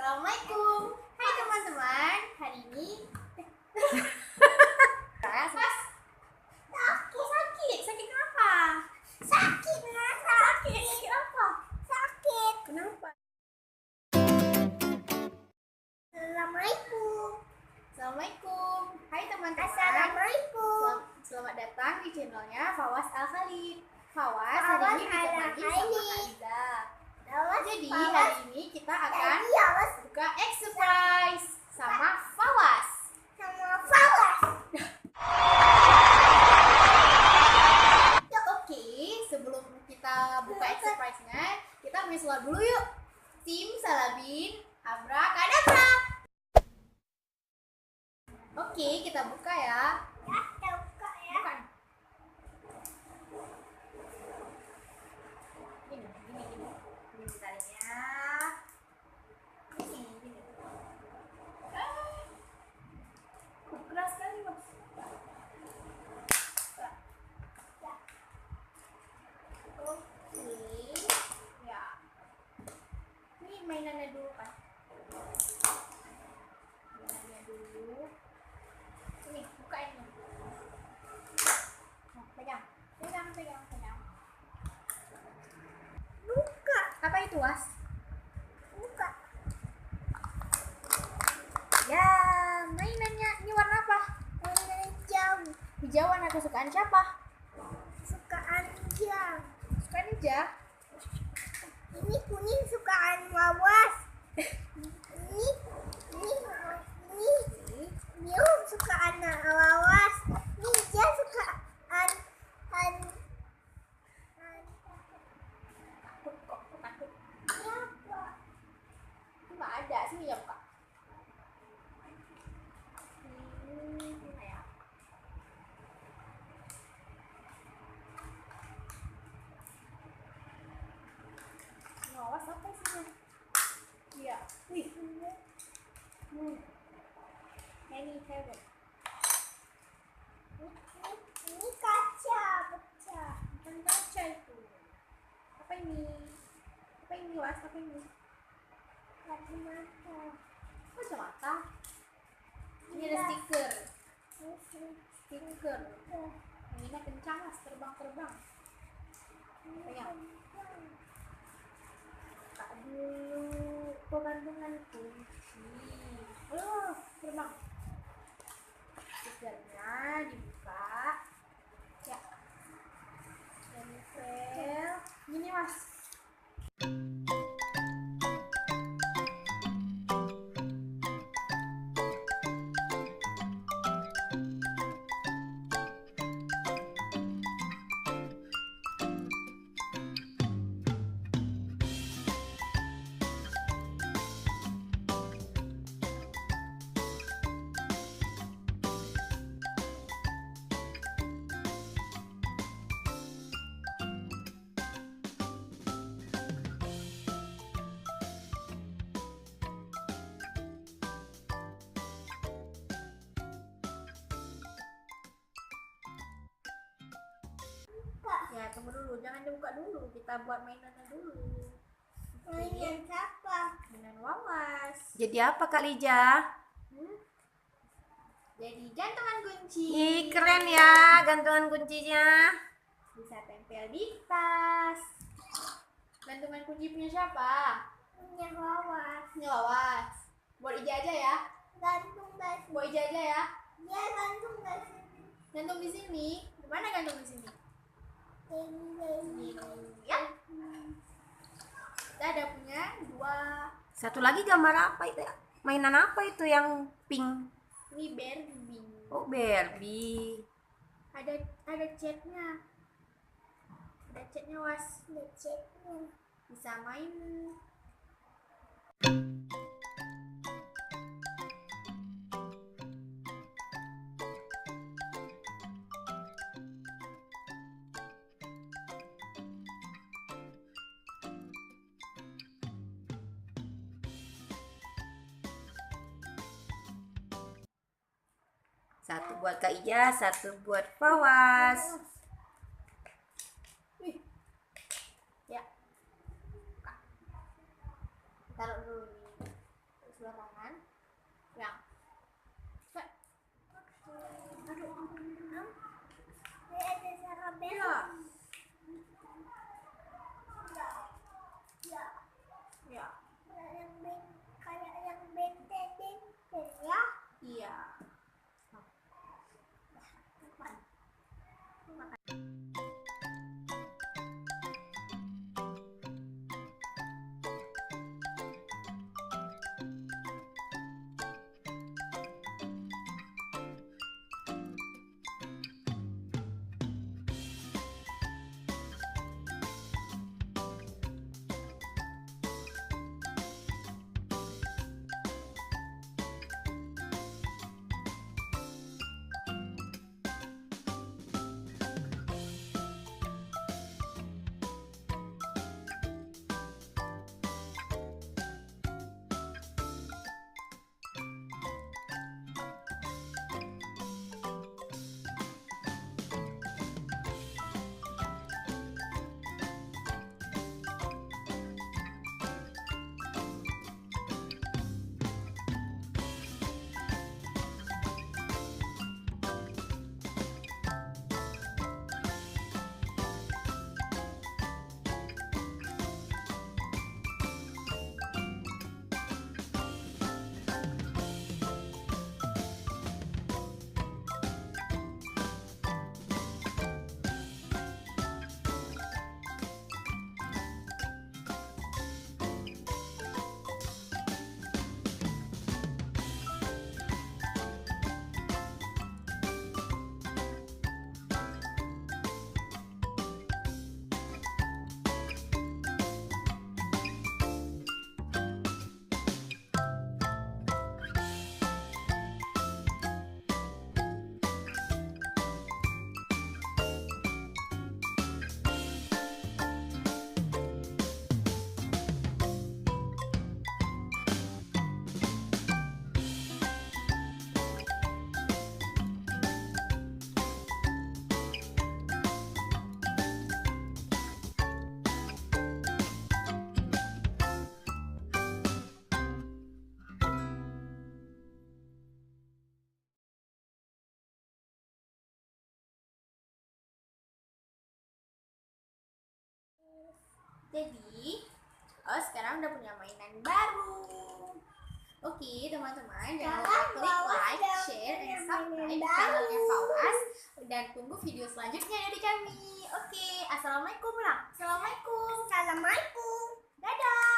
Assalamualaikum. Hai teman-teman. Hari ini sakit kenapa? Sakit apa? Sakit. Kenapa? Assalamualaikum. Hai teman-teman. Assalamualaikum. Selamat datang di channelnya Fawas Al Khalid. Fawas hari ini ditemani sama Kak Liza. Jadi hari ini kita akan buka egg surprise sama Fawas. Oke, sebelum kita buka egg surprise-nya, kita menyesuaikan dulu yuk. Tim Salabin Abrakadabra. Oke, kita buka ya. Buka. Ini bentarnya. Ini. Keras sekali, Mas. Oke. Ya. Ini mainannya dulu kan. Mainannya dulu. Ini, bukain nih. Nah, pegang. Buka. Apa itu, Was? Buka. Ya, mainannya ini warna apa? Warna hijau. Hijau warna kesukaan siapa? Sukaan hijau. Kesukaan hijau. Ini kuning sukaan Wawas. Ini biru sukaan Wawas. Ini hijau sukaan Takut kok, takut. siapa? Nggak ada, sini ya, Kak. Mana ya? Awas apa sih? Iya. Wih. Any favorite? Ini kaca pecah. Bukan kaca itu. Apa ini? Was? Apa ini? Kacamata. Kacamata. Ini ada stiker. Stiker. Ini kencang, Mas, terbang. Pegang. Buka dulu pegantungan kunci. Oh, terbang. Stikernya dibuka. Ya. Nempel. Gini, Mas. Ya, tunggu dulu, jangan dibuka dulu. Kita buat mainannya dulu. Mainan siapa? Mainan Wawas. Jadi apa Kak Lija? Jadi gantungan kunci. Ih, keren ya gantungan kuncinya. Bisa tempel di tas. Gantungan kunci punya siapa? Punya Wawas. Punya Wawas. Buat Ija aja ya. Gantung dari Buat Ija aja ya. dia gantung dari sini. Gantung di sini. Di mana gantung di sini? Ini ya. Kita ada punya 2. Satu lagi gambar apa itu ya? Mainan apa itu yang pink? Ini Barbie. Oh, Barbie. Ada catnya. Ada catnya, Was. Lecetnya. Bisa main. Satu buat Kak Ija, satu buat Fawas. Ya. Taruh dulu nih. sebelah kanan. Yang. Aduh. Ada sarabel. Ya. Ya. Ya. Kayak yang benten ya. Iya. Jadi, sekarang udah punya mainan baru. Oke, teman-teman, jangan lupa klik like, share, and subscribe channelnya Fawas. Dan tunggu video selanjutnya dari kami. Oke, assalamualaikum lah. Assalamualaikum. Assalamualaikum. Dadah.